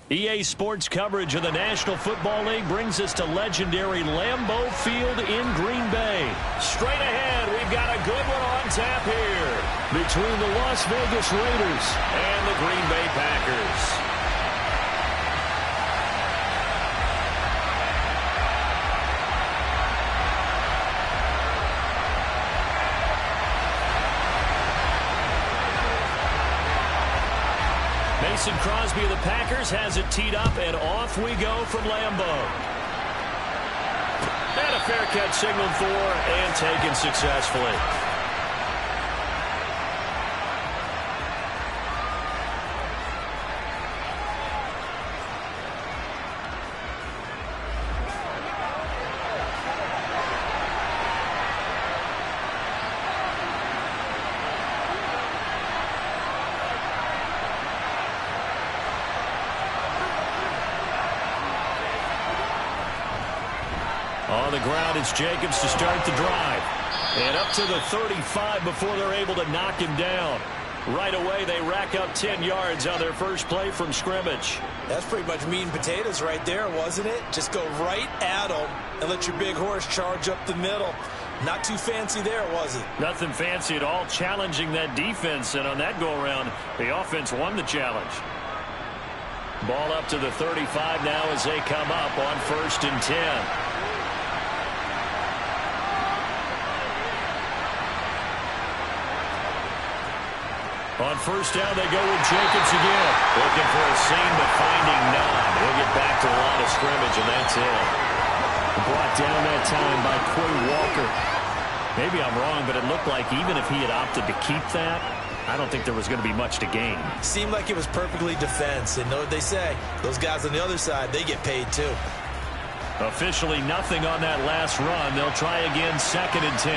EA Sports coverage of the National Football League brings us to legendary Lambeau Field in Green Bay. Straight ahead, we've got a good one on tap here between the Las Vegas Raiders and the Green Bay Packers. Mason Crosby of the Packers has it teed up, and off we go from Lambeau. And a fair catch signaled for and taken successfully. On the ground, it's Jacobs to start the drive. And up to the 35 before they're able to knock him down. Right away, they rack up 10 yards on their first play from scrimmage. That's pretty much meat and potatoes right there, wasn't it? Just go right at them and let your big horse charge up the middle. Not too fancy there, was it? Nothing fancy at all, challenging that defense. And on that go-around, the offense won the challenge. Ball up to the 35 now as they come up on 1st and 10. On 1st down, they go with Jacobs again. Looking for a seam, but finding none. He'll get back to the line of scrimmage, and that's it. Brought down that time by Quay Walker. Maybe I'm wrong, but it looked like even if he had opted to keep that, I don't think there was going to be much to gain. Seemed like it was perfectly defense. And know what they say? Those guys on the other side, they get paid too. Officially nothing on that last run. They'll try again 2nd and 10.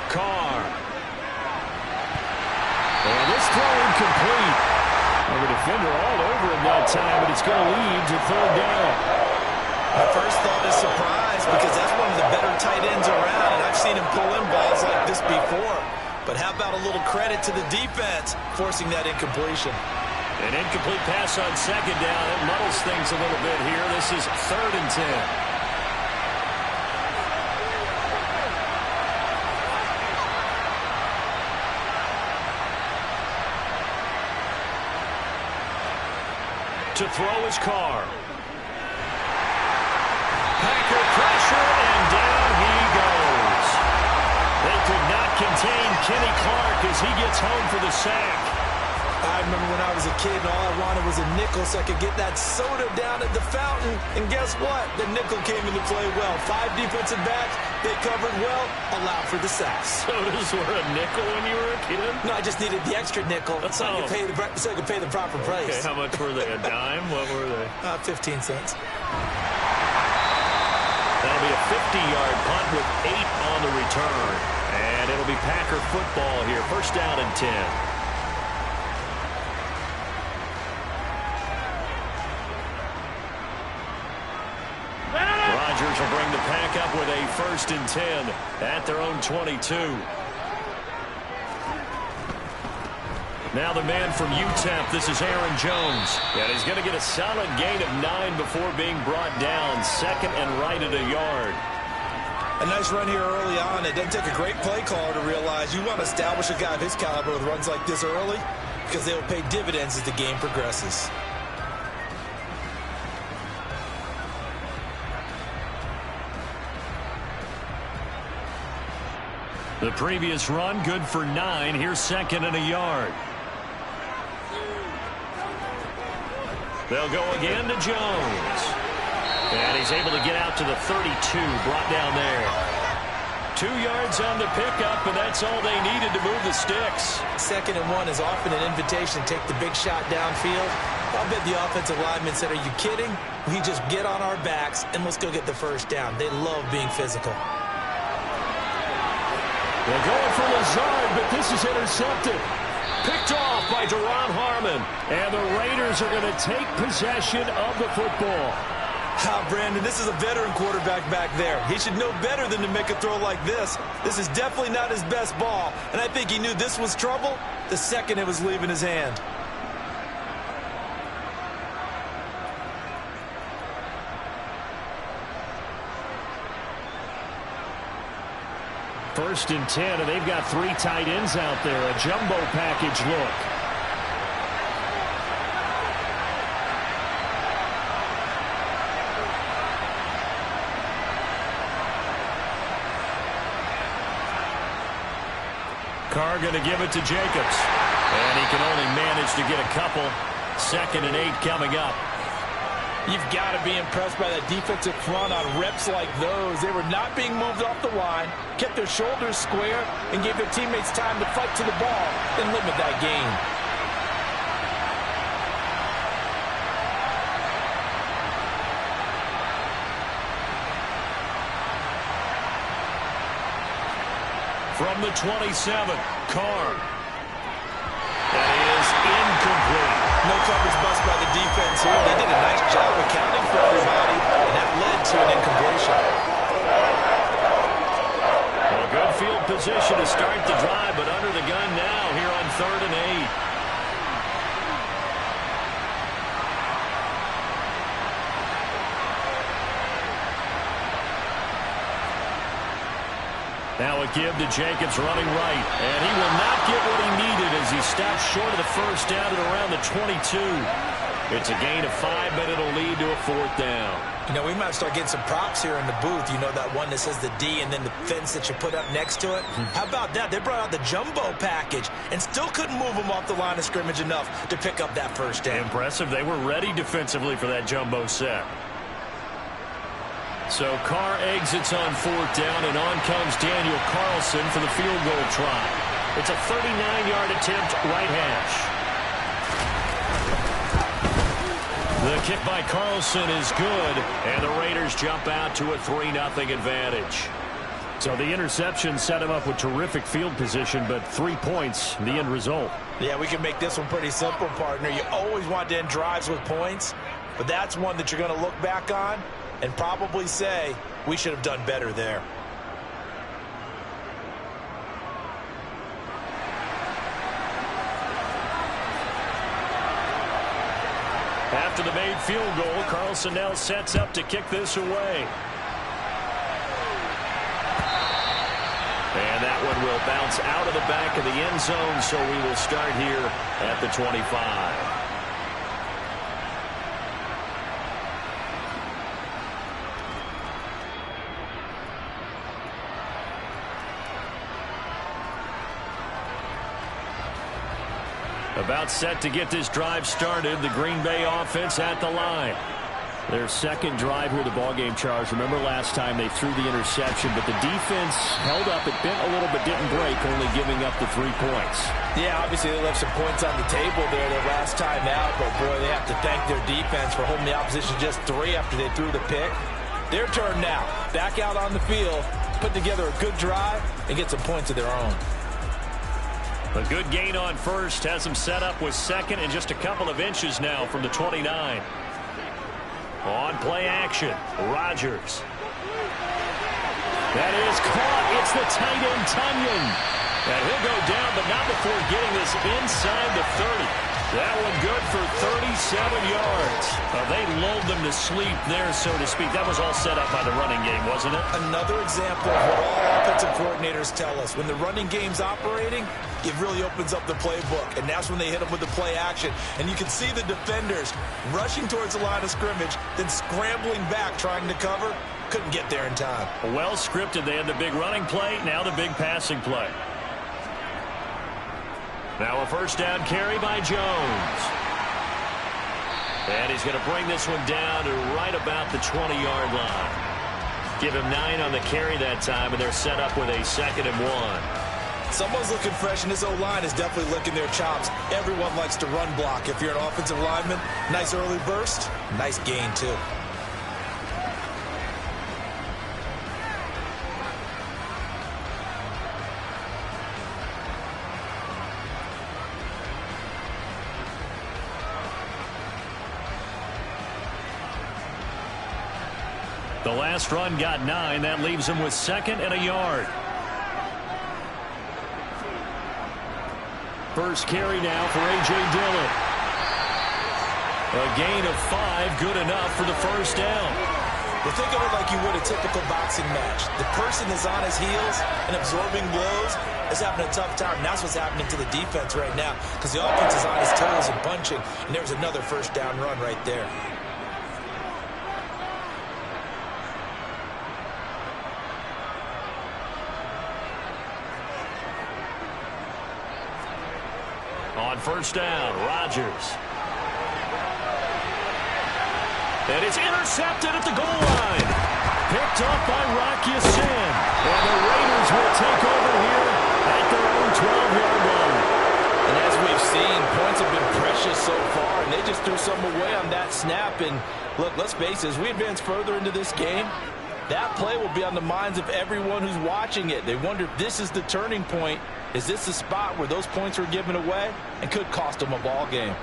Carr. And this throw incomplete. Well, the defender all over him that time, but it's going to lead to 3rd down. My first thought is surprise because that's one of the better tight ends around, and I've seen him pull in balls like this before. But how about a little credit to the defense forcing that incompletion? An incomplete pass on 2nd down. It muddles things a little bit here. This is 3rd and 10. To throw his Carr. Packer pressure, and down he goes. They could not contain Kenny Clark as he gets home for the sack. I remember when I was a kid and all I wanted was a nickel so I could get that soda down at the fountain. And guess what? The nickel came into play well. 5 defensive backs, they covered well, allowed for the sack. Sodas were a nickel when you were a kid? No, I just needed the extra nickel so I could pay the proper price. Okay, how much were they? A dime? What were they? 15 cents. That'll be a 50-yard punt with 8 on the return. And it'll be Packer football here. 1st down and 10. Rodgers will bring the Pack up with a 1st and 10 at their own 22. Now the man from UTEP, this is Aaron Jones. And he's going to get a solid gain of 9 before being brought down. 2nd and right at a yard. A nice run here early on. It doesn't take a great play caller to realize you want to establish a guy of his caliber with runs like this early because they will pay dividends as the game progresses. The previous run, good for 9. Here's 2nd and a yard. They'll go again to Jones. And he's able to get out to the 32, brought down there. 2 yards on the pickup, and that's all they needed to move the sticks. 2nd and 1 is often an invitation to take the big shot downfield. I bet the offensive linemen said, are you kidding? We just get on our backs, and let's go get the 1st down. They love being physical. They're going for Lazard, but this is intercepted. Picked off by Duron Harmon. And the Raiders are going to take possession of the football. Brandon, this is a veteran quarterback back there. He should know better than to make a throw like this. This is definitely not his best ball, and I think he knew this was trouble the second it was leaving his hand. First and 10, and they've got 3 tight ends out there. A jumbo package look. Carr going to give it to Jacobs. And he can only manage to get a couple. 2nd and 8 coming up. You've got to be impressed by that defensive front on reps like those. They were not being moved off the line, kept their shoulders square, and gave their teammates time to fight to the ball and limit that gain. From the 27, Carr. That is incomplete. No coverage bust by the defense here. They did a nice job accounting for everybody, and that led to an incompletion. Well, a good field position to start the drive, but under the gun now here on 3rd and 8. Now a give to Jacobs running right. And he will not get what he needed as he stops short of the first down at around the 22. It's a gain of 5, but it'll lead to a 4th down. You know, we might start getting some props here in the booth. You know, that one that says the D and then the fence that you put up next to it? How about that? They brought out the jumbo package and still couldn't move them off the line of scrimmage enough to pick up that first down. Impressive. They were ready defensively for that jumbo set. So Carr exits on 4th down, and on comes Daniel Carlson for the field goal try. It's a 39-yard attempt, right hash. The kick by Carlson is good, and the Raiders jump out to a 3-0 advantage. So the interception set him up with terrific field position, but 3 points, the end result. Yeah, we can make this one pretty simple, partner. You always want to end drives with points, but that's one that you're going to look back on and probably say, we should have done better there. After the made field goal, Carlson now sets up to kick this away. And that one will bounce out of the back of the end zone, so we will start here at the 25. About set to get this drive started. The Green Bay offense at the line. Their second drive here, the ballgame, Charles. Remember last time they threw the interception, but the defense held up. It bent a little but didn't break, only giving up the 3 points. Yeah, obviously they left some points on the table there their last time out, but boy, they have to thank their defense for holding the opposition just 3 after they threw the pick. Their turn now. Back out on the field, put together a good drive, and get some points of their own. A good gain on first has them set up with 2nd and just a couple of inches now from the 29. On play action, Rodgers. That is caught. It's the tight end, Tunyon. And he'll go down, but not before getting this inside the 30. That one good for 37 yards. They lulled them to sleep there, so to speak. That was all set up by the running game, wasn't it? Another example of what all offensive coordinators tell us. When the running game's operating, it really opens up the playbook, and that's when they hit them with the play action. And you can see the defenders rushing towards the line of scrimmage, then scrambling back, trying to cover. Couldn't get there in time. Well scripted. They had the big running play, now the big passing play. Now a first down carry by Jones. And he's going to bring this one down to right about the 20-yard line. Give him 9 on the carry that time, and they're set up with a 2nd and 1. Someone's looking fresh, and this O-line is definitely licking their chops. Everyone likes to run block. If you're an offensive lineman, nice early burst, nice gain too. The last run got 9. That leaves him with 2nd and a yard. First carry now for A.J. Dillon. A gain of 5, good enough for the first down. Well, think of it like you would a typical boxing match. The person is on his heels and absorbing blows is having a tough time. And that's what's happening to the defense right now because the offense is on his toes and punching. And there's another first down run right there. On first down, Rodgers. And it's intercepted at the goal line. Picked up by Rock Ya-Sin. And the Raiders will take over here at their own 12-yard line. And as we've seen, points have been precious so far, and they just threw some away on that snap. And look, let's face it, as we advance further into this game, that play will be on the minds of everyone who's watching it. They wonder if this is the turning point. Is this the spot where those points were given away and could cost them a ball game?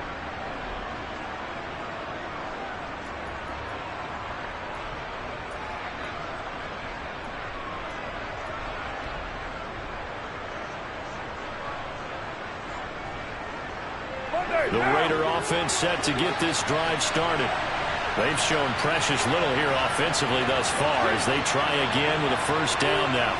The Raider offense set to get this drive started. They've shown precious little here offensively thus far as they try again with a first down now.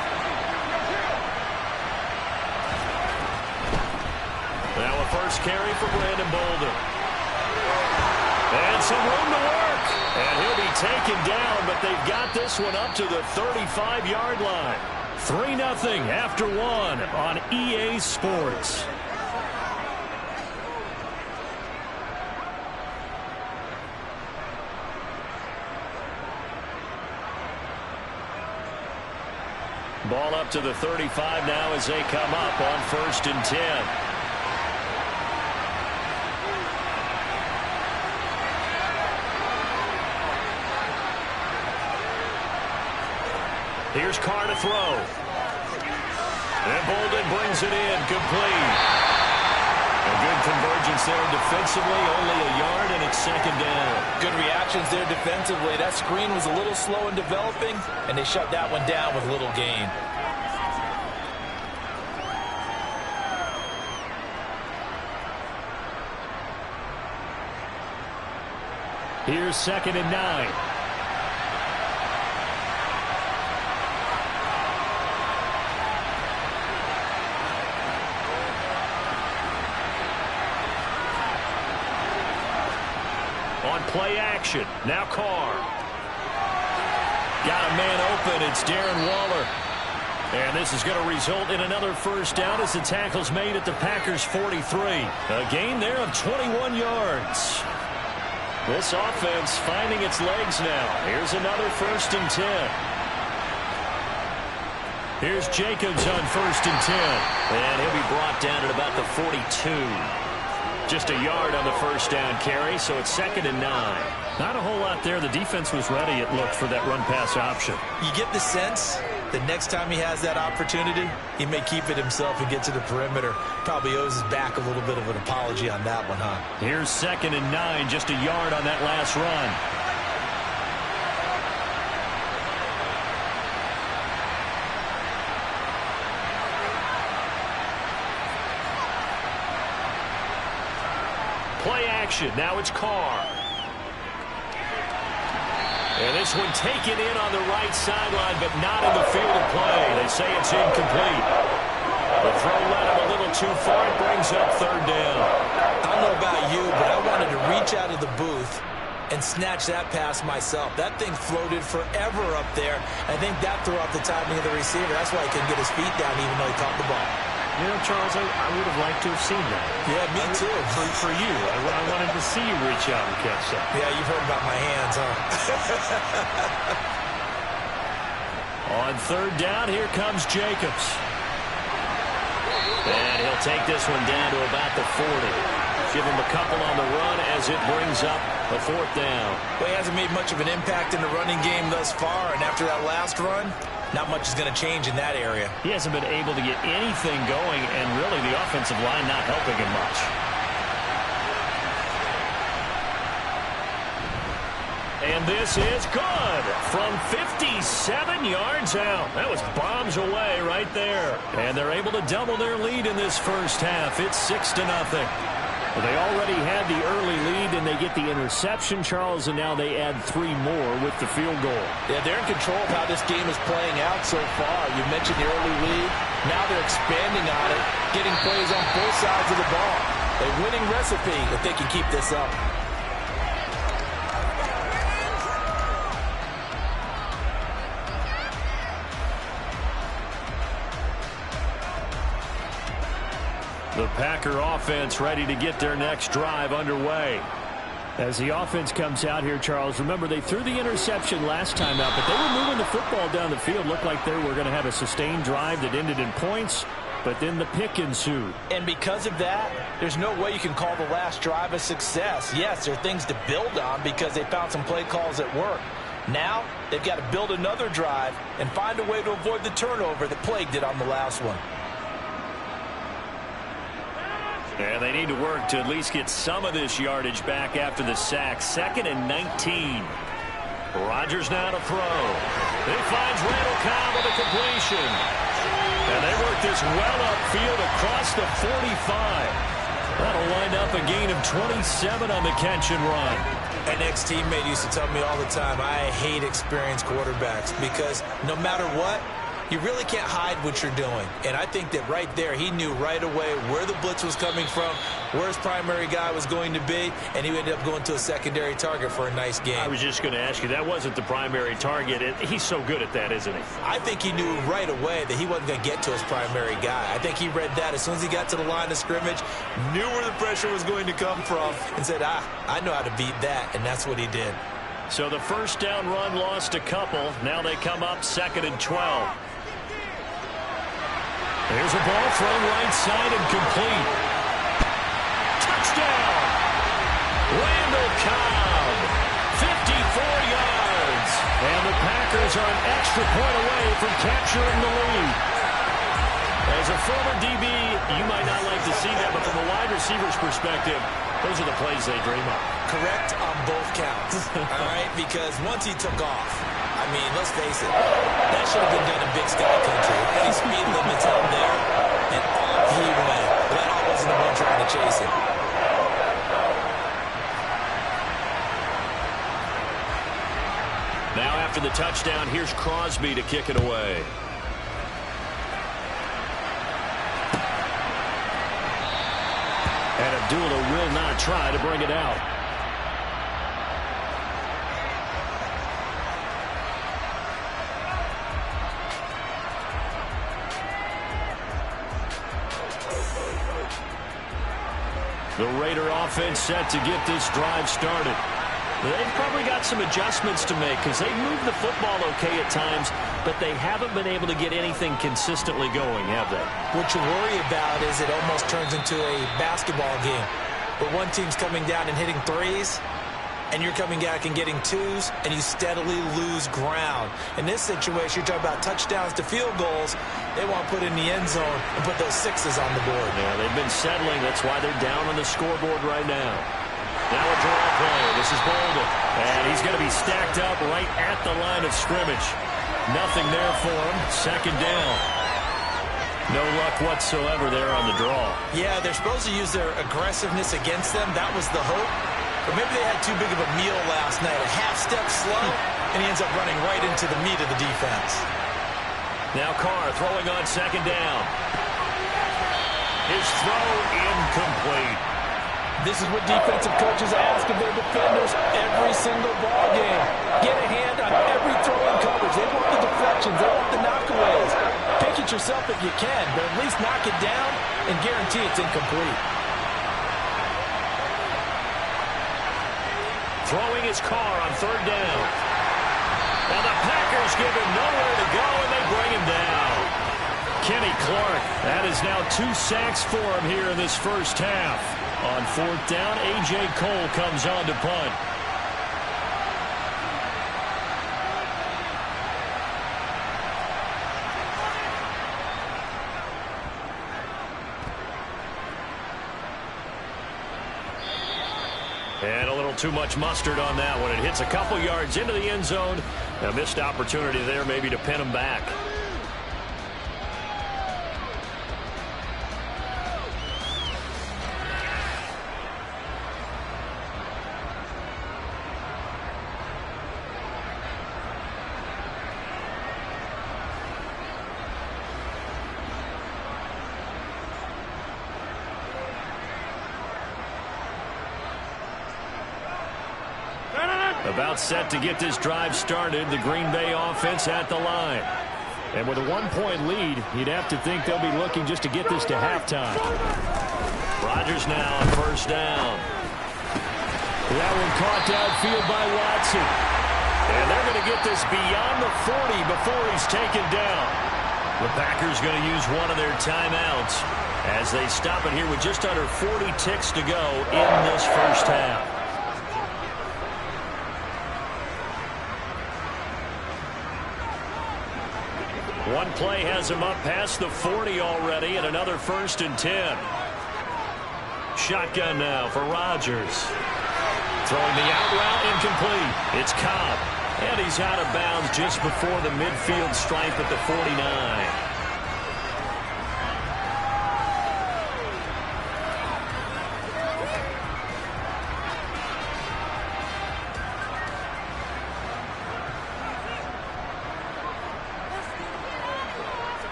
Now a first carry for Brandon Bolden. And some room to work. And he'll be taken down, but they've got this one up to the 35-yard line. 3-0 after 1 on EA Sports. Ball up to the 35 now as they come up on 1st and 10. Here's Carr to throw. And Bolden brings it in, complete. A good convergence there defensively, only a yard, and it's 2nd down. Good reactions there defensively. That screen was a little slow in developing, and they shut that one down with little gain. Here's 2nd and 9. On play action, now Carr. Got a man open, it's Darren Waller. And this is going to result in another first down as the tackle's made at the Packers' 43. A gain there of 21 yards. This offense finding its legs now. Here's another 1st and 10. Here's Jacobs on 1st and 10. And he'll be brought down at about the 42. Just a yard on the first down carry, so it's 2nd and 9. Not a whole lot there. The defense was ready, it looked, for that run-pass option. You get the sense that next time he has that opportunity, he may keep it himself and get to the perimeter. Probably owes his back a little bit of an apology on that one, huh? Here's 2nd and 9, just a yard on that last run. Play action. Now it's Carr. And this one taken in on the right sideline, but not in the field of play. They say it's incomplete. The throw led him a little too far. It brings up 3rd down. I don't know about you, but I wanted to reach out of the booth and snatch that pass myself. That thing floated forever up there. I think that threw off the timing of the receiver. That's why he couldn't get his feet down even though he caught the ball. You know, Charles, I would have liked to have seen that. Yeah, me too. For you. I wanted to see you reach out and catch that. Yeah, you've heard about my hands, huh? On 3rd down, here comes Jacobs. And he'll take this one down to about the 40. Give him a couple on the run as it brings up a 4th down. Well, he hasn't made much of an impact in the running game thus far, and after that last run, not much is going to change in that area. He hasn't been able to get anything going, and really the offensive line not helping him much. And And this is good from 57 yards out. That was bombs away right there. And they're able to double their lead in this first half. It's 6-0. Well, they already had the early lead, and they get the interception, Charles, and now they add 3 more with the field goal. Yeah, they're in control of how this game is playing out so far. You mentioned the early lead. Now they're expanding on it, getting plays on both sides of the ball. A winning recipe if they can keep this up. The Packer offense ready to get their next drive underway. As the offense comes out here, Charles, remember they threw the interception last time out, but they were moving the football down the field. Looked like they were going to have a sustained drive that ended in points, but then the pick ensued. And because of that, there's no way you can call the last drive a success. Yes, there are things to build on because they found some play calls that work. Now, they've got to build another drive and find a way to avoid the turnover that plagued it on the last one. And they need to work to at least get some of this yardage back after the sack. 2nd and 19. Rodgers now to throw. He finds Randall Cobb with a completion. And they work this well upfield across the 45. That'll wind up a gain of 27 on the catch and run. An ex-teammate used to tell me all the time, I hate experienced quarterbacks because no matter what, you really can't hide what you're doing. And I think that right there, he knew right away where the blitz was coming from, where his primary guy was going to be, and he ended up going to a secondary target for a nice game. I was just going to ask you, that wasn't the primary target. He's so good at that, isn't he? I think he knew right away that he wasn't going to get to his primary guy. I think he read that as soon as he got to the line of scrimmage, knew where the pressure was going to come from, and said, I know how to beat that, and that's what he did. So the first down run lost a couple. Now they come up 2nd and 12. There's a ball thrown right side and complete. Touchdown! Randall Cobb, 54 yards. And the Packers are an extra point away from capturing the lead. As a former DB, you might not like to see that, but from a wide receiver's perspective, those are the plays they dream of. Correct on both counts, all right? Because once he took off, I mean, let's face it, that should have been done in Big Sky Country. Any speed limits out there, and off he went. Glenn wasn't the one trying to chase him. Now after the touchdown, here's Crosby to kick it away. And Abdullah will not try to bring it out. The Raider offense set to get this drive started. They've probably got some adjustments to make because they move the football okay at times, but they haven't been able to get anything consistently going, have they? What you worry about is it almost turns into a basketball game where one team's coming down and hitting threes, and you're coming back and getting twos, and you steadily lose ground. In this situation, you're talking about touchdowns to field goals. They want to put in the end zone and put those sixes on the board. Yeah, they've been settling. That's why they're down on the scoreboard right now. Now a draw play. This is Bolden. And he's going to be stacked up right at the line of scrimmage. Nothing there for him. 2nd down. No luck whatsoever there on the draw. Yeah, they're supposed to use their aggressiveness against them. That was the hope. But maybe they had too big of a meal last night. A half-step slow, and he ends up running right into the meat of the defense. Now Carr throwing on 2nd down. His throw incomplete. This is what defensive coaches ask of their defenders every single ball game. Get a hand on every throw in coverage. They want the deflections. They want the knockaways. Pick it yourself if you can, but at least knock it down and guarantee it's incomplete. Throwing his Carr on 3rd down. Now the Packers give him nowhere to go, and they bring him down. Kenny Clark, that is now 2 sacks for him here in this first half. On 4th down, A.J. Cole comes on to punt. And a little too much mustard on that one. It hits a couple yards into the end zone. A missed opportunity there maybe to pin him back. About set to get this drive started. The Green Bay offense at the line. And with a 1-point lead, you'd have to think they'll be looking just to get this to halftime. Rodgers now on first down. That one caught downfield by Watson. And they're going to get this beyond the 40 before he's taken down. The Packers going to use one of their timeouts as they stop it here with just under 40 ticks to go in this first half. One play has him up past the 40 already, and another 1st and 10. Shotgun now for Rodgers. Throwing the out route, incomplete. It's Cobb, and he's out of bounds just before the midfield stripe at the 49.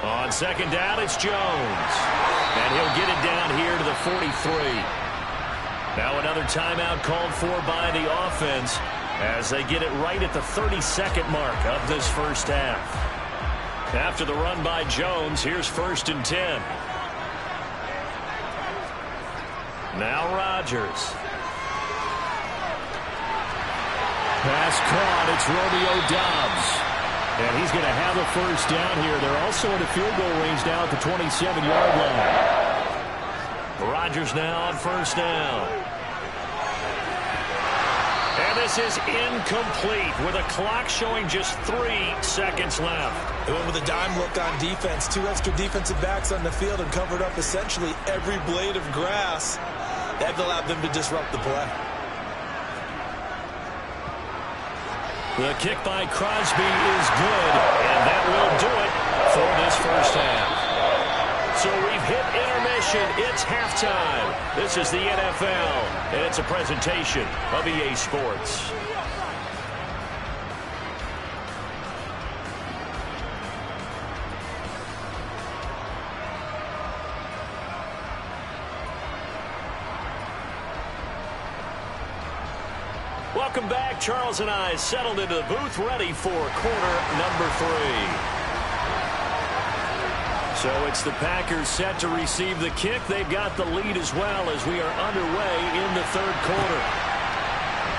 On second down, it's Jones. And he'll get it down here to the 43. Now another timeout called for by the offense as they get it right at the 32nd mark of this first half. After the run by Jones, here's 1st and 10. Now Rodgers. Pass caught. It's Romeo Doubs. And he's going to have a first down here. They're also in a field goal range now at the 27-yard line. Rodgers now on first down. And this is incomplete with a clock showing just 3 seconds left. They went with a dime look on defense. 2 extra defensive backs on the field and covered up essentially every blade of grass. That allowed them to disrupt the play. The kick by Crosby is good, and that will do it for this first half. So we've hit intermission. It's halftime. This is the NFL, and it's a presentation of EA Sports. Welcome back. Charles and I settled into the booth ready for quarter number 3. So it's the Packers set to receive the kick. They've got the lead as well as we are underway in the third quarter.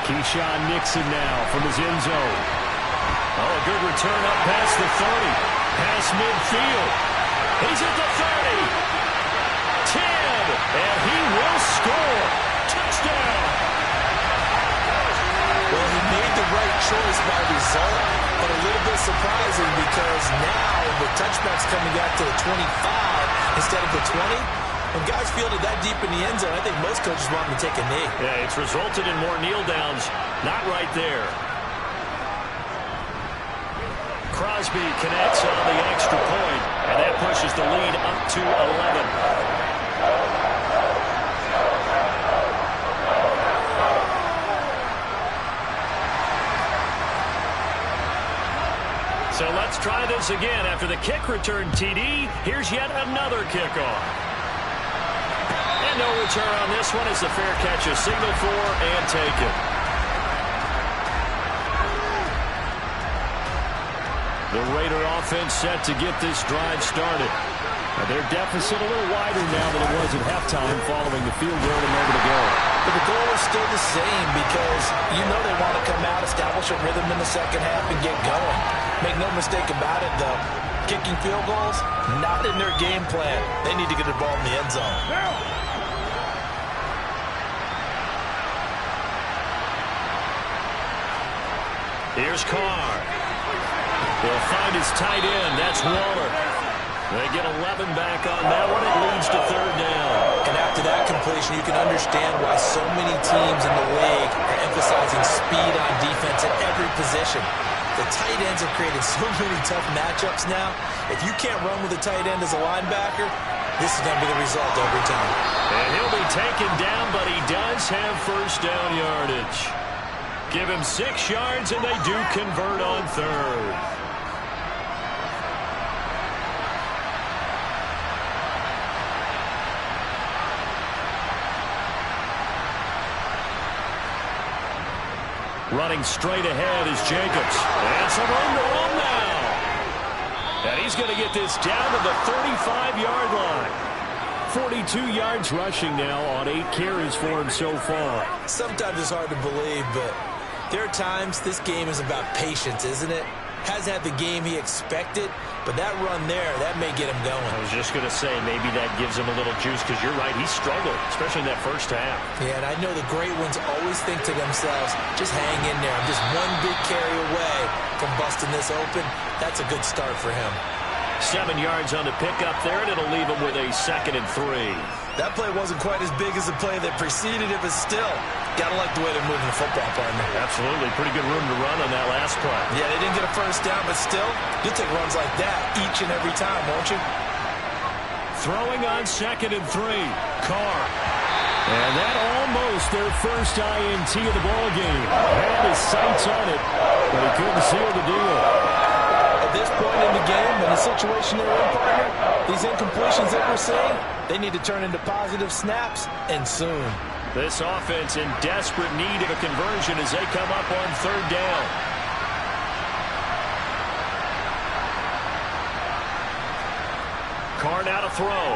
Keyshawn Nixon now from his end zone. Oh, a good return up past the 30. Past midfield. He's at the 30. 10. And he will score. Touchdown. Well, he made the right choice by result, but a little bit surprising because now the touchback's coming out to the 25 instead of the 20. When guys field it that deep in the end zone, I think most coaches want him to take a knee. Yeah, it's resulted in more kneel downs. Not right there. Crosby connects on the extra point, and that pushes the lead up to 11. So let's try this again. After the kick return TD, here's yet another kickoff. And no return on this one as the fair catch is signaled for and taken. The Raider offense set to get this drive started. Their deficit a little wider now than it was at halftime following the field goal a moment ago. But the goal is still the same because you know they want to come out, establish a rhythm in the second half, and get going. Make no mistake about it, though. Kicking field goals, not in their game plan. They need to get the ball in the end zone. Here's Carr. He'll find his tight end. That's Waller. They get 11 back on that one. It leads to third down. And after that completion, you can understand why so many teams in the league are emphasizing speed on defense at every position. The tight ends have created so many tough matchups now. If you can't run with a tight end as a linebacker, this is going to be the result every time. And he'll be taken down, but he does have first down yardage. Give him 6 yards, and they do convert on third. Running straight ahead is Jacobs. And some room to run now. And he's going to get this down to the 35-yard line. 42 yards rushing now on 8 carries for him so far. Sometimes it's hard to believe, but there are times this game is about patience, isn't it? Hasn't had the game he expected, but that run there, that may get him going. I was just going to say, maybe that gives him a little juice, because you're right, he struggled, especially in that first half. Yeah, and I know the great ones always think to themselves, just hang in there. I'm just one big carry away from busting this open. That's a good start for him. 7 yards on the pickup there, and it'll leave him with a 2nd and 3. That play wasn't quite as big as the play that preceded it, but still, gotta like the way they're moving the football, partner. Absolutely. Pretty good room to run on that last play. Yeah, they didn't get a first down, but still, you'll take runs like that each and every time, won't you? Throwing on 2nd and 3. Carr. And that almost their first INT of the ball game. Had his sights on it, but he couldn't seal the deal. At this point in the game, in the situation they're in, partner, these incompletions that we're seeing, they need to turn into positive snaps, and soon. This offense in desperate need of a conversion as they come up on third down. Carr now to throw.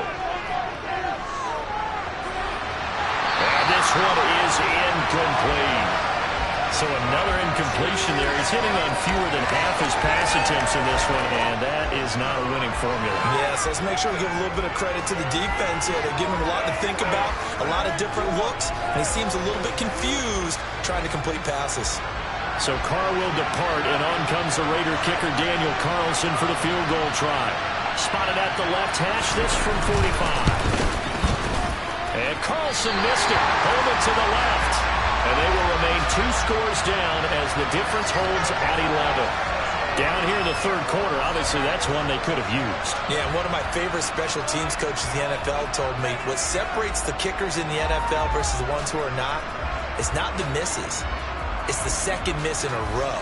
And this one is incomplete. So another incompletion there. He's hitting on fewer than half his pass attempts in this one, and that is not a winning formula. Yes, let's make sure we give a little bit of credit to the defense here. They're giving him a lot to think about, a lot of different looks, and he seems a little bit confused trying to complete passes. So Carr will depart, and on comes the Raider kicker Daniel Carlson for the field goal try. Spotted at the left hash, this from 45. And Carlson missed it, home it to the left. And they will remain 2 scores down as the difference holds at 11. Down here in the third quarter, obviously that's one they could have used. Yeah, one of my favorite special teams coaches in the NFL told me what separates the kickers in the NFL versus the ones who are not is not the misses. It's the second miss in a row.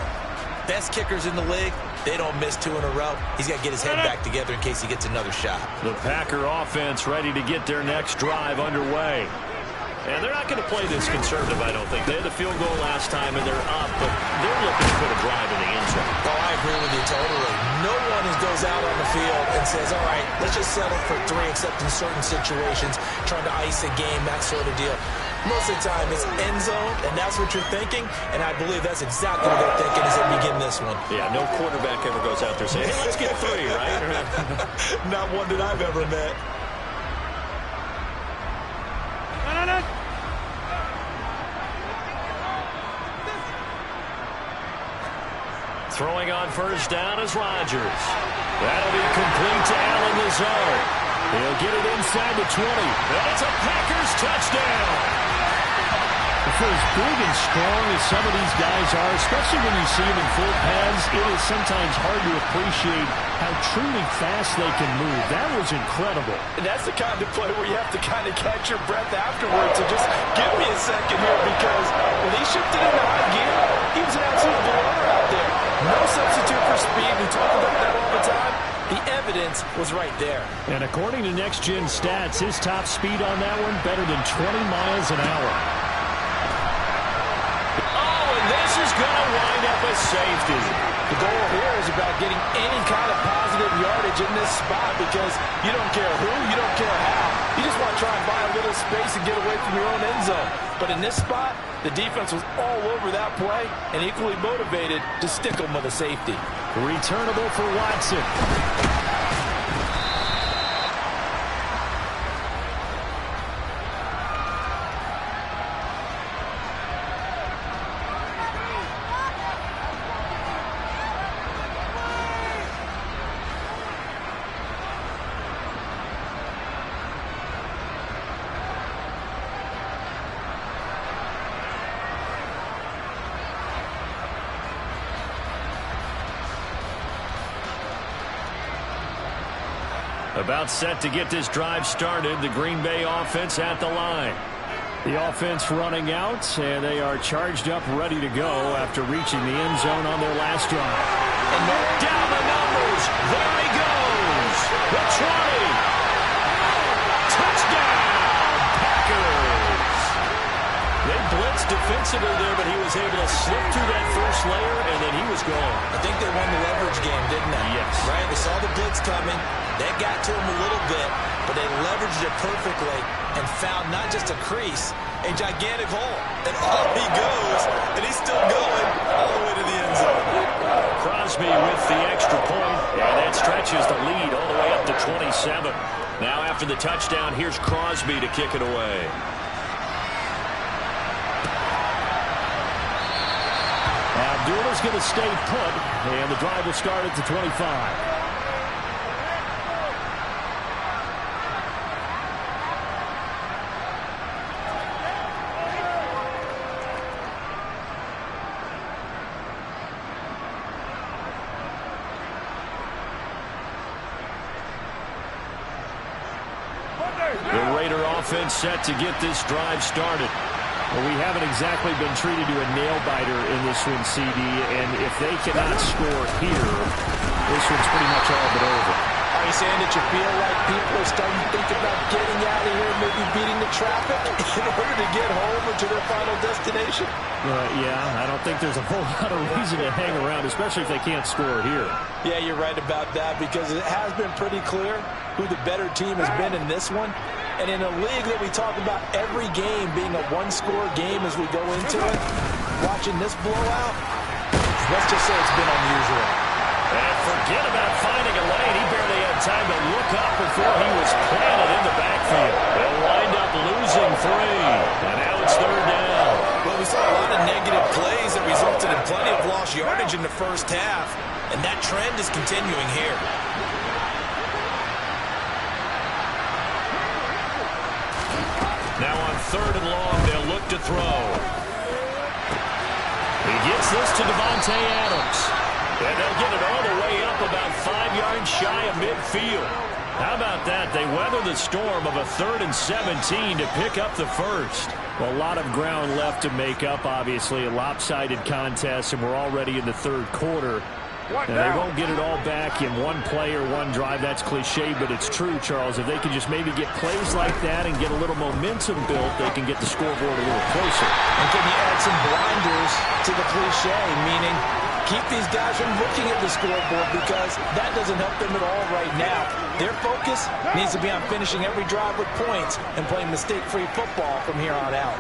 Best kickers in the league, they don't miss 2 in a row. He's got to get his head back together in case he gets another shot. The Packer offense ready to get their next drive underway. And they're not going to play this conservative, I don't think. They had the field goal last time, and they're up, but they're looking to put a drive in the end zone. Oh, I agree with you totally. No one goes out on the field and says, all right, let's just settle for 3, except in certain situations, trying to ice a game, that sort of deal. Most of the time, it's end zone, and that's what you're thinking, and I believe that's exactly what they're thinking as they begin this one. Yeah, no quarterback ever goes out there saying, hey, let's get 3, right? Not one that I've ever met. Throwing on first down is Rodgers. That'll be complete to Allen Lazard. He'll get it inside the 20. And it's a Packers touchdown. For as big and strong as some of these guys are, especially when you see them in full pads, it is sometimes hard to appreciate how truly fast they can move. That was incredible. And that's the kind of play where you have to kind of catch your breath afterwards and just give me a second here, because when he shifted into high gear, he was an absolute blower out there. No substitute for speed. We talk about that all the time. The evidence was right there. And according to Next Gen Stats, his top speed on that one better than 20 miles an hour. This is going to wind up a safety. The goal here is about getting any kind of positive yardage in this spot, because you don't care who, you don't care how. You just want to try and buy a little space and get away from your own end zone. But in this spot, the defense was all over that play and equally motivated to stick them with a safety. Returnable for Watson. About set to get this drive started. The Green Bay offense at the line. The offense running out, and they are charged up, ready to go after reaching the end zone on their last drive. And down the numbers. There he goes. The 20. Touchdown, Packers. They blitzed defensively there, but he was able to slip through that first layer, and then he was gone. I think they won the leverage game, didn't they? Yes. Right? They saw the blitz coming. That got to him a little bit, but they leveraged it perfectly and found not just a crease, a gigantic hole. And off he goes, and he's still going all the way to the end zone. Crosby with the extra point, and that stretches the lead all the way up to 27. Now after the touchdown, here's Crosby to kick it away. Abdullah's going to stay put, and the drive will start at the 25. The Raider offense set to get this drive started. Well, we haven't exactly been treated to a nail-biter in this one, CD, and if they cannot score here, this one's pretty much all but over. Are you saying that you feel like people are starting to think about getting out of here, maybe beating the traffic in order to get home or to their final destination? Yeah, I don't think there's a whole lot of reason to hang around, especially if they can't score here. Yeah, you're right about that, because it has been pretty clear who the better team has been in this one. And in a league that we talk about every game being a one-score game as we go into it, watching this blowout, let's just say it's been unusual. And forget about finding a lane. He barely had time to look up before he was planted in the backfield. They'll wind up losing 3. And now it's third down. Well, we saw a lot of negative plays that resulted in plenty of lost yardage in the first half. And that trend is continuing here. Now on third and long, they'll look to throw. He gets this to Davante Adams. And they'll get it all the way up about 5 yards shy of midfield. How about that? They weather the storm of a 3rd and 17 to pick up the first. Well, a lot of ground left to make up, obviously. A lopsided contest, and we're already in the third quarter. And they won't get it all back in one play or one drive. That's cliche, but it's true, Charles. If they can just maybe get plays like that and get a little momentum built, they can get the scoreboard a little closer. And can you add some blinders to the cliche, meaning keep these guys from looking at the scoreboard, because that doesn't help them at all right now. Their focus needs to be on finishing every drive with points and playing mistake-free football from here on out.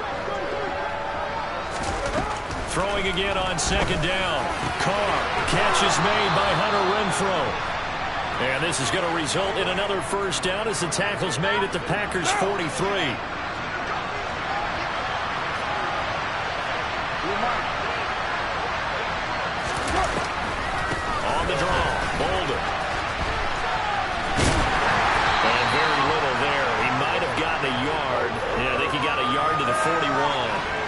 Throwing again on second down. Carr. Catch is made by Hunter Renfrow. And this is going to result in another first down as the tackle's made at the Packers' 43. On the draw, Bolden. And very little there. He might have gotten a yard. Yeah, I think he got a yard to the 41.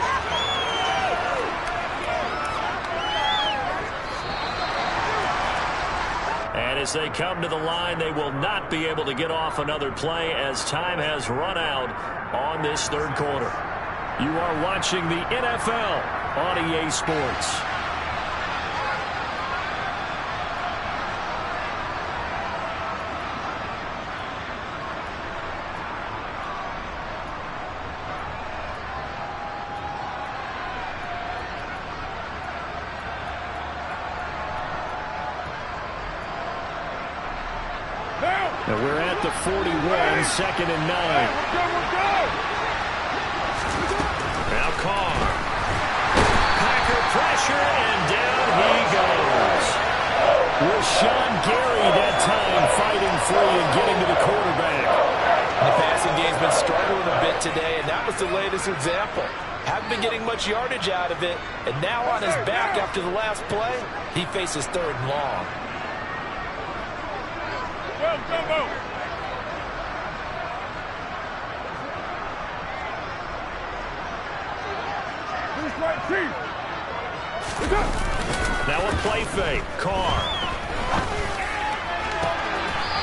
And as they come to the line, they will not be able to get off another play as time has run out on this third quarter. You are watching the NFL on EA Sports. And we're at the 41, 2nd and 9. Now Carr. Packer pressure, and down he goes. Rashawn Gary that time fighting free and getting to the quarterback. The passing game's been struggling a bit today, and that was the latest example. Haven't been getting much yardage out of it, and now on his back after the last play, he faces 3rd and long. Now a play fake. Carr.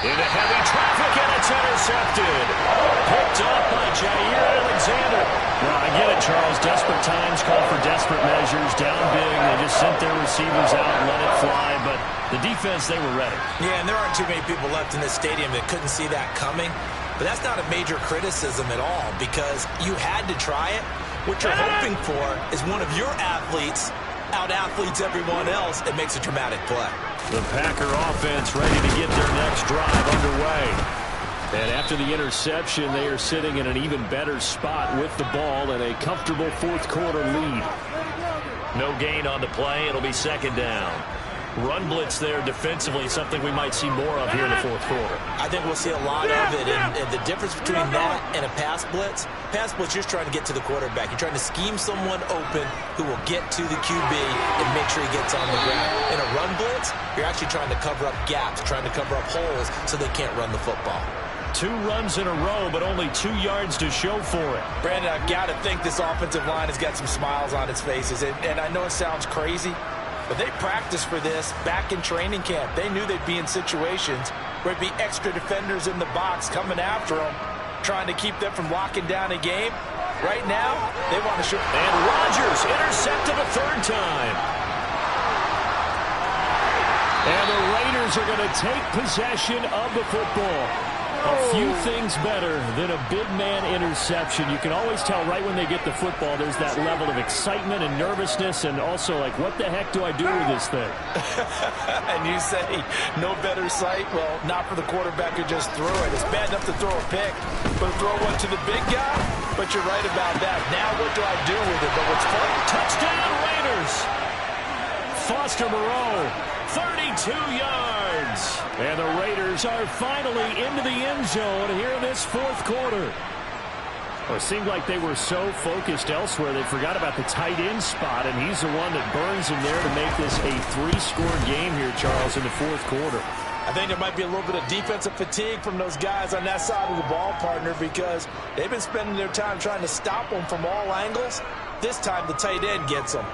Into heavy traffic, It's intercepted. Picked up by Jair Alexander. Well, I get it, Charles. Desperate times call for desperate measures. Down big, they just sent their receivers out and let it fly. But the defense, they were ready. Yeah, and there aren't too many people left in this stadium that couldn't see that coming. But that's not a major criticism at all because you had to try it. What you're hoping for is one of your athletes out-athletes everyone else and makes a dramatic play. The Packer offense ready to get their next drive underway. And after the interception, they are sitting in an even better spot with the ball and a comfortable fourth-quarter lead. No gain on the play. It'll be second down. Run blitz there defensively, something we might see more of here in the fourth quarter. I think we'll see a lot of it, and the difference between that and a pass blitz, you're just trying to get to the quarterback. You're trying to scheme someone open who will get to the QB and make sure he gets on the ground. In a run blitz, you're actually trying to cover up gaps, trying to cover up holes so they can't run the football. 2 runs in a row, but only 2 yards to show for it. Brandon, I've got to think this offensive line has got some smiles on its faces, and I know it sounds crazy, but they practiced for this back in training camp. They knew they'd be in situations where it'd be extra defenders in the box coming after them, trying to keep them from locking down a game. Right now, they want to shoot. And Rodgers intercepted a 3rd time. And the Raiders are going to take possession of the football. A few things better than a big man interception. You can always tell right when they get the football, there's that level of excitement and nervousness and also like, what the heck do I do with this thing? And you say, no better sight? Well, not for the quarterback who just threw it. It's bad enough to throw a pick, but throw one to the big guy? But you're right about that. Now what do I do with it? But what's funny? Touchdown Raiders! Foster Moreau, 32 yards. And the Raiders are finally into the end zone here in this fourth quarter. Well, it seemed like they were so focused elsewhere they forgot about the tight end spot, and he's the one that burns him there to make this a 3-score game here, Charles, in the fourth quarter. I think there might be a little bit of defensive fatigue from those guys on that side of the ball, partner, because they've been spending their time trying to stop them from all angles. This time the tight end gets them.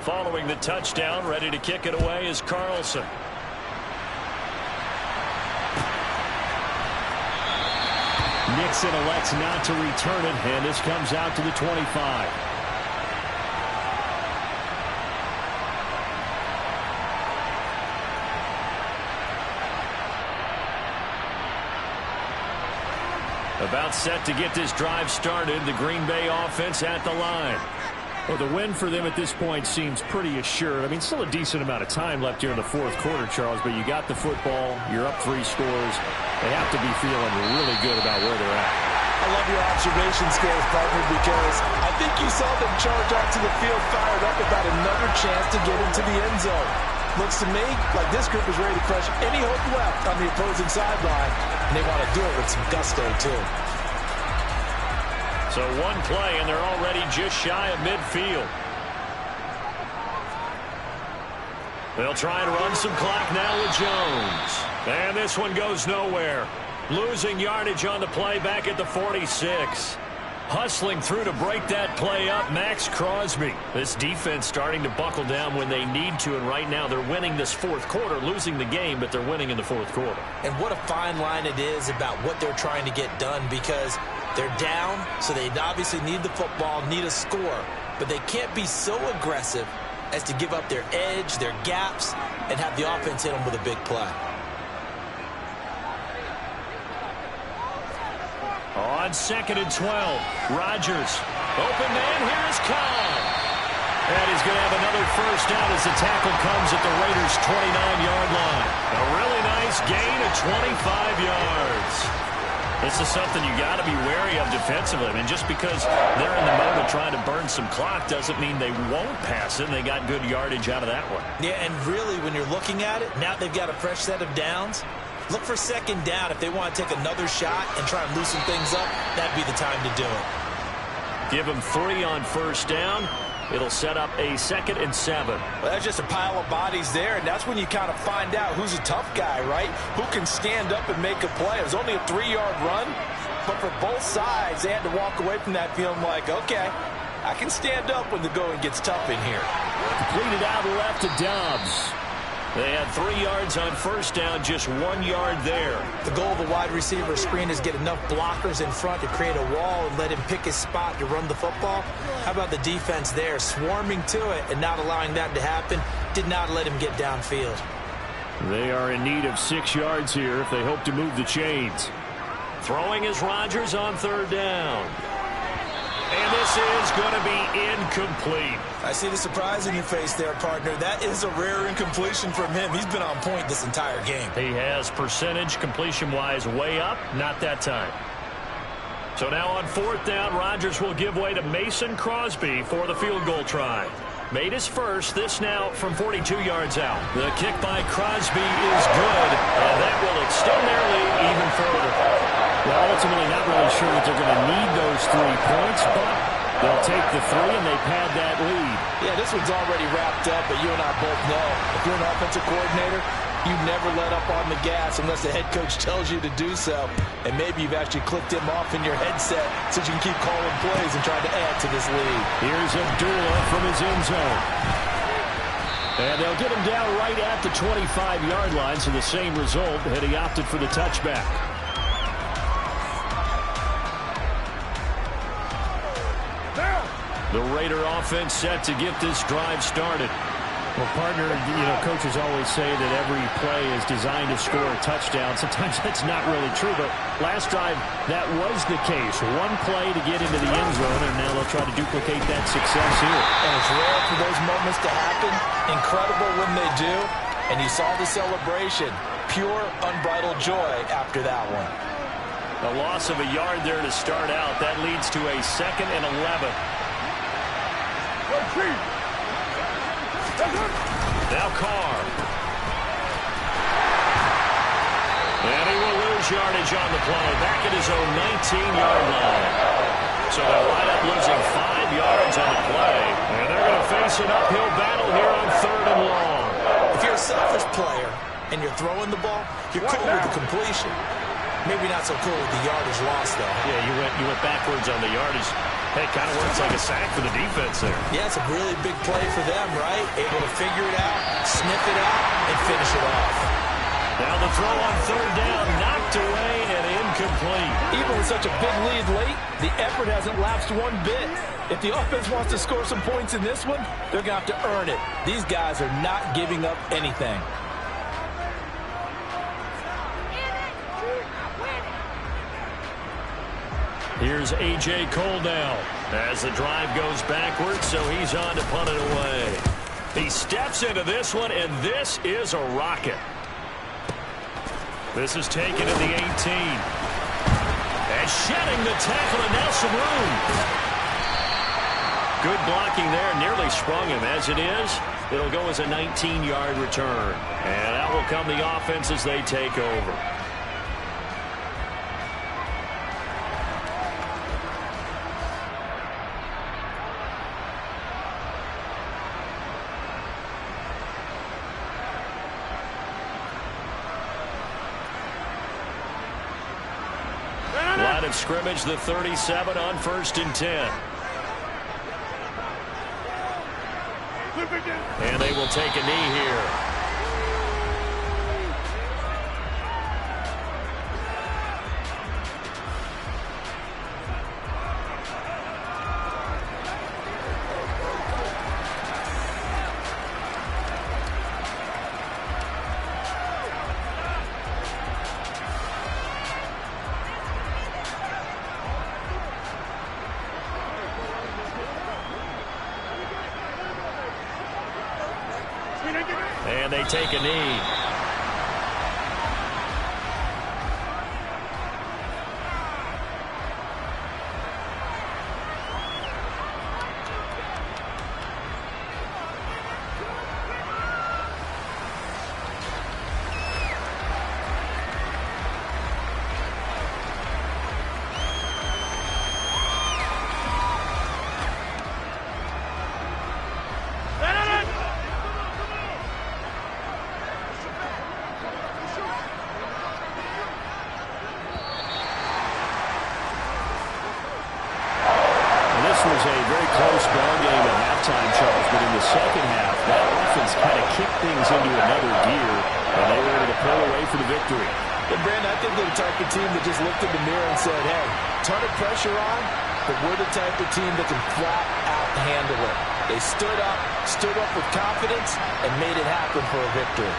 Following the touchdown, ready to kick it away is Carlson. Nixon elects not to return it, and this comes out to the 25. About set to get this drive started, the Green Bay offense at the line. Well, the win for them at this point seems pretty assured. I mean, still a decent amount of time left here in the fourth quarter, Charles, but you got the football, you're up 3 scores. They have to be feeling really good about where they're at. I love your observation skills, partner, because I think you saw them charge onto the field fired up about another chance to get into the end zone. Looks to me like this group is ready to crush any hope left on the opposing sideline, and they want to do it with some gusto, too. So one play, and they're already just shy of midfield. They'll try and run some clock now with Jones. And this one goes nowhere. Losing yardage on the play back at the 46. Hustling through to break that play up, Max Crosby. This defense starting to buckle down when they need to, and right now they're winning this fourth quarter, losing the game, but they're winning in the fourth quarter. And what a fine line it is about what they're trying to get done, because they're down, so they obviously need the football, need a score, but they can't be so aggressive as to give up their edge, their gaps, and have the offense hit them with a big play. On 2nd and 12, Rodgers. Open man, here is Cobb. And he's going to have another first down as the tackle comes at the Raiders' 29-yard line. A really nice gain of 25 yards. This is something you got to be wary of defensively. I mean, just because they're in the mode of trying to burn some clock doesn't mean they won't pass it. They got good yardage out of that one. Yeah, and really, when you're looking at it, now they've got a fresh set of downs. Look for second down. If they want to take another shot and try and loosen things up, that'd be the time to do it. Give them 3 on first down. It'll set up a 2nd and 7. Well, that's just a pile of bodies there, and that's when you kind of find out who's a tough guy, right? Who can stand up and make a play. It was only a 3-yard run, but for both sides, they had to walk away from that feeling like, okay, I can stand up when the going gets tough in here. Completed out left to Dobbs. They had 3 yards on first down, just 1 yard there. The goal of a wide receiver screen is get enough blockers in front to create a wall and let him pick his spot to run the football. How about the defense there, swarming to it and not allowing that to happen? Did not let him get downfield. They are in need of 6 yards here if they hope to move the chains. Throwing is Rodgers on third down. And this is going to be incomplete. I see the surprise in your face there, partner. That is a rare incompletion from him. He's been on point this entire game. He has percentage completion-wise way up, not that time. So now on fourth down, Rodgers will give way to Mason Crosby for the field goal try. Made his first, this now from 42 yards out. The kick by Crosby is good, and that will extend their lead even further. Well, ultimately not really sure that they're going to need those 3 points, but they'll take the 3 and they pad that lead. Yeah, this one's already wrapped up, but you and I both know if you're an offensive coordinator, you never let up on the gas unless the head coach tells you to do so. And maybe you've actually clicked him off in your headset so you can keep calling plays and trying to add to this lead. Here's Abdullah from his end zone. And they'll get him down right at the 25-yard line, so the same result, and he opted for the touchback. The Raider offense set to get this drive started. Well, partner, coaches always say that every play is designed to score a touchdown. Sometimes that's not really true, but last drive, that was the case. 1 play to get into the end zone, and now they'll try to duplicate that success here. And it's rare for those moments to happen. Incredible when they do. And you saw the celebration. Pure, unbridled joy after that one. A loss of a yard there to start out. That leads to a 2nd and 11. Now Carr. And he will lose yardage on the play. Back at his own 19-yard line. So they'll wind up losing 5 yards on the play. And they're going to face an uphill battle here on 3rd and long. If you're a selfish player and you're throwing the ball, you're cool with the completion. Maybe not so cool with the yardage loss, though. Yeah, you went backwards on the yardage. Hey, kind of works like a sack for the defense there. Yeah, it's a really big play for them, right? Able to figure it out, sniff it out, and finish it off. Now the throw on 3rd down, knocked away and incomplete. Even with such a big lead late, the effort hasn't lapsed one bit. If the offense wants to score some points in this one, they're going to have to earn it. These guys are not giving up anything. Here's A.J. Cole now as the drive goes backwards, so he's on to punt it away. He steps into this one, and this is a rocket. This is taken at the 18. And shedding the tackle, and now some room. Good blocking there, nearly sprung him. As it is, it'll go as a 19-yard return. And that will come the offense as they take over. Line of scrimmage, the 37 on 1st and 10. And they will take a knee here. And they take a knee. This was a very close ball game at halftime, Charles, but in the second half, that offense kind of kicked things into another gear, and they were able to pull away for the victory. And Brandon, I think they're the type of team that just looked in the mirror and said, hey, ton of pressure on, but we're the type of team that can flat out handle it. They stood up with confidence, and made it happen for a victory.